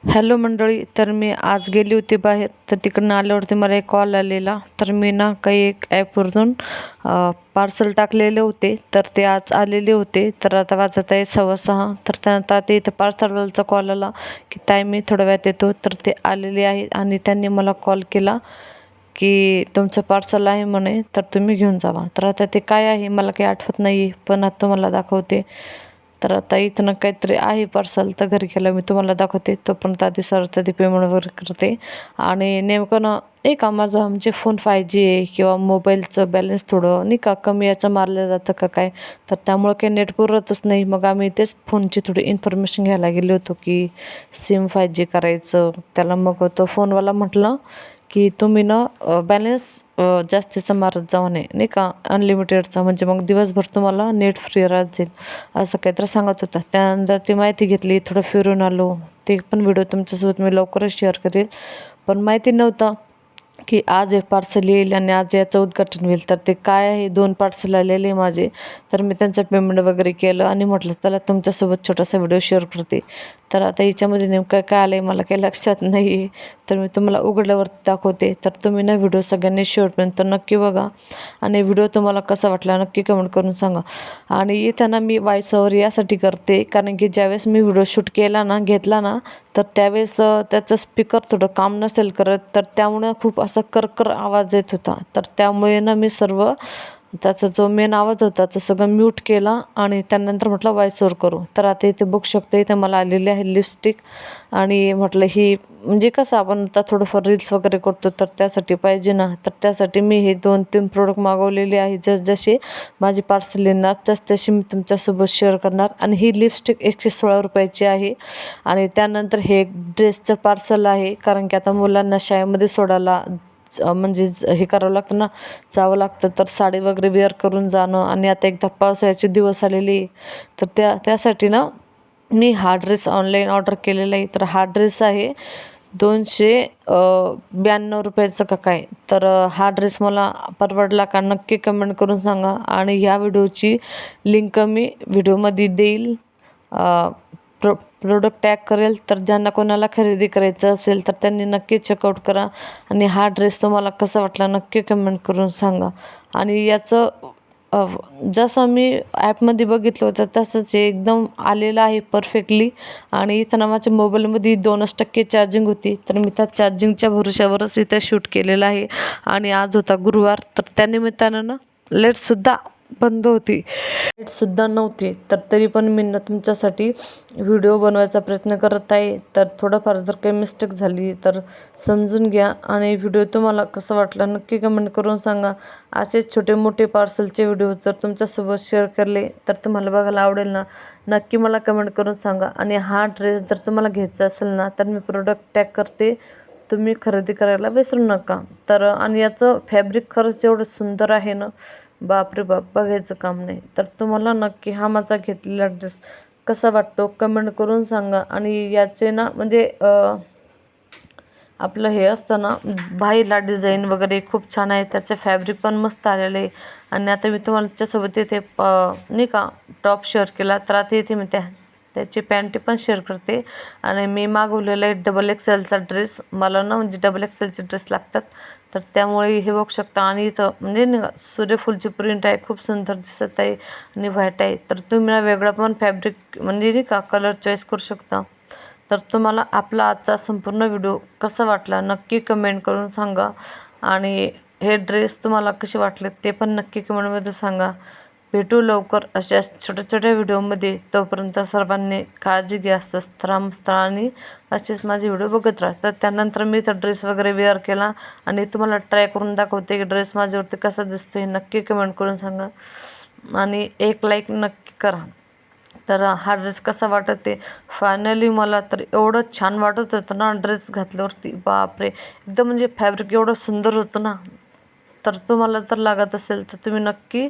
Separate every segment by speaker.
Speaker 1: Hello मंडळी. तर मी आज गेली होती बाहेर, तर तिकडून आल्यावरती मला एक कॉल आलेला. तर मी ना काही एक ॲपवरून पार्सल टाकलेले होते, तर ते आज आलेले होते. तर आता वाजत आहे 6:15. तर त्यानंतर ते इथं पार्सलवाल्याचा कॉल आला की ताई मी थोड्या वेळात येतो. तर ते आलेले आहे आणि त्यांनी मला कॉल केला की तुमचं पार्सल आहे म्हणे, तर तुम्ही घेऊन जावा. तर आता ते काय आहे मला काही आठवत नाही, पण आता तुम्हाला दाखवते. तर आता इथं काहीतरी आहे पार्सल, तर घरी गेलं मी तुम्हाला दाखवते. तोपर्यंत आधी सरळ ते पेमेंट वगैरे करते. आणि नेमकं ना नाही का माझा म्हणजे फोन 5G आहे किंवा मोबाईलचं बॅलन्स थोडं नाही का कमी याचं मारलं जातं का काय, तर त्यामुळं काही नेट पुरतच नाही. मग आम्ही तेच फोनची थोडी इन्फॉर्मेशन घ्यायला गेलो होतो की सिम 5G करायचं त्याला. मग तो फोनवाला म्हटलं की तुम्ही ना बॅलन्स जास्तीचा मारत जाऊ नये नाही का, अनलिमिटेडचा, म्हणजे मग दिवसभर तुम्हाला नेट फ्री राहत जाईल असं काहीतरी सांगत होता. त्यानंतर ती माहिती घेतली, थोडं फिरून आलो. ते पण व्हिडिओ तुमच्यासोबत मी लवकरच शेअर करेल. पण माहिती नव्हतं की आज हे पार्सल येईल आणि आज याचं उद्घाटन होईल. तर ते काय आहे, 2 पार्सल आलेले माझे. तर मी त्यांचं पेमेंट वगैरे केलं आणि म्हटलं चला तुमच्यासोबत छोटासा व्हिडिओ शेअर करते. तर आता याच्यामध्ये नेमकं काय आलं आहे मला काही लक्षात नाही आहे. तर मी तुम्हाला उघडल्यावरती दाखवते. तर तुम्ही ना व्हिडिओ सगळ्यांनी शेवटपर्यंत नक्की बघा आणि व्हिडिओ तुम्हाला कसा वाटला नक्की कमेंट करून सांगा. आणि इथं ना मी व्हॉइस ओव्हर यासाठी करते कारण की ज्यावेळेस मी व्हिडिओ शूट केला ना घेतला ना, तर त्यावेळेस त्याचं स्पीकर थोडं काम नसेल करत, तर त्यामुळं खूप असा करकर आवाज येत होता. तर त्यामुळे ना मी सर्व त्याचा जो मेन आवाज होता तो सगळं म्यूट केला आणि त्यानंतर म्हटलं व्हॉइस ओव्हर करू. तर आता इथे बघू शकते, इथे मला आलेली आहे लिपस्टिक. आणि म्हटलं ही म्हणजे कसं आपण आता थोडंफार रील्स वगैरे करतो तर त्यासाठी पाहिजे ना, तर त्यासाठी मी हे 2-3 प्रोडक्ट मागवलेले आहे. जसजसे माझी पार्सल येणार तसतशी मी तुमच्यासोबत शेअर करणार. आणि ही लिपस्टिक 116 रुपयाची आहे. आणि त्यानंतर हे एक ड्रेसचं पार्सल आहे, कारण की आता मुलांना शाळेमध्ये सोडायला म्हणजे हे करावं लागतं ना, जावं लागतं. तर साडी वगैरे वेअर करून जाणं आणि आता एकदा पावसाळ्याचे दिवस आलेले, तर त्यासाठी ना मी हा ड्रेस ऑनलाईन ऑर्डर केलेला आहे. तर हा ड्रेस आहे 292 रुपयाचं का काय. तर हा ड्रेस मला परवडला का नक्की कमेंट करून सांगा. आणि ह्या व्हिडिओची लिंक मी व्हिडिओमध्ये देईल, प्रोडक्ट टॅग करेल. तर ज्यांना कोणाला खरेदी करायचं असेल तर त्यांनी नक्की चेकआउट करा. आणि हा ड्रेस तुम्हाला कसा वाटला नक्की कमेंट करून सांगा. आणि याचं जसं मी ॲपमध्ये बघितलं होतं तसंच हे एकदम आलेलं आहे परफेक्टली. आणि इथं ना माझ्या मोबाईलमध्ये 2% चार्जिंग होती, तर मी त्या चार्जिंगच्या भरोश्यावरच इथं शूट केलेलं आहे. आणि आज होता गुरुवार, तर त्यानिमित्तानं ना लाईटसुद्धा बंद होती, लाईटसुद्धा नव्हती. तर तरी पण मी ना तुमच्यासाठी व्हिडिओ बनवायचा प्रयत्न करत आहे. तर थोडंफार जर काही मिस्टेक झाली तर समजून घ्या. आणि व्हिडिओ तुम्हाला कसं वाटला नक्की कमेंट करून सांगा. असेच छोटे मोठे पार्सलचे व्हिडिओ जर तुमच्यासोबत शेअर केले तर तुम्हाला बघायला आवडेल ना, नक्की मला कमेंट करून सांगा. आणि हा ड्रेस जर तुम्हाला घ्यायचा असेल ना तर मी प्रोडक्ट टॅग करते, तुम्ही खरेदी करायला विसरू नका. तर आणि याचं फॅब्रिक खरंच एवढं सुंदर आहे ना, बापरे बाप, बघायचं काम नाही. तर तुम्हाला नक्की हा माझा घेतलेला ड्रेस कसा वाटतो कमेंट करून सांगा. आणि याचे ना म्हणजे आपलं हे असतं ना बाहीला डिझाईन वगैरे खूप छान आहे, त्याचे फॅब्रिक पण मस्त आलेलं आहे. आणि आता मी तुम्हाला त्याच्यासोबत इथे नाही का टॉप शेअर केला, तर आता इथे मी त्याची पॅन्ट पण शेअर करते. आणि मी मागवलेला आहे XXLचा ड्रेस. मला ना म्हणजे XXLचे ड्रेस लागतात, तर त्यामुळे हे बघू शकता. आणि इथं म्हणजे नाही का सूर्यफूलची प्रिंट आहे, खूप सुंदर दिसत आहे आणि व्हाईट आहे. तर तुम्ही ना वेगळा पण फॅब्रिक म्हणजे नाही का कलर चॉईस करू शकता. तर तुम्हाला आपला आजचा संपूर्ण व्हिडिओ कसा वाटला नक्की कमेंट करून सांगा. आणि हे ड्रेस तुम्हाला कसे वाटले ते पण नक्की कमेंटमध्ये सांगा. भेटू लवकर अशा छोट्या छोट्या व्हिडिओमध्ये. तोपर्यंत सर्वांनी काळजी घ्या, स्वस्त राहा आणि असेच माझे व्हिडिओ बघत राहा. तर त्यानंतर मी तर ड्रेस वगैरे वेअर केला आणि तुम्हाला ट्राय करून दाखवते की ड्रेस माझ्यावरती कसा दिसतो हे नक्की कमेंट करून सांगा. आणि एक लाईक नक्की करा. तर हा ड्रेस कसा वाटत ते फायनली मला तर एवढं छान वाटत होतं ना ड्रेस घातल्यावरती, बापरे, एकदम म्हणजे फॅब्रिक एवढं सुंदर होतं ना. तर तुम्हाला जर लागत असेल तर तुम्ही नक्की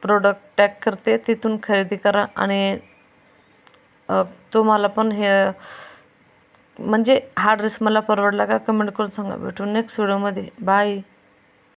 Speaker 1: प्रोडक्ट टॅग करते तिथून खरेदी करा. आणि तुम्हाला पण हे म्हणजे हा ड्रेस मला परवडला का कमेंट करून सांगा. भेटू नेक्स्ट व्हिडिओमध्ये. बाय.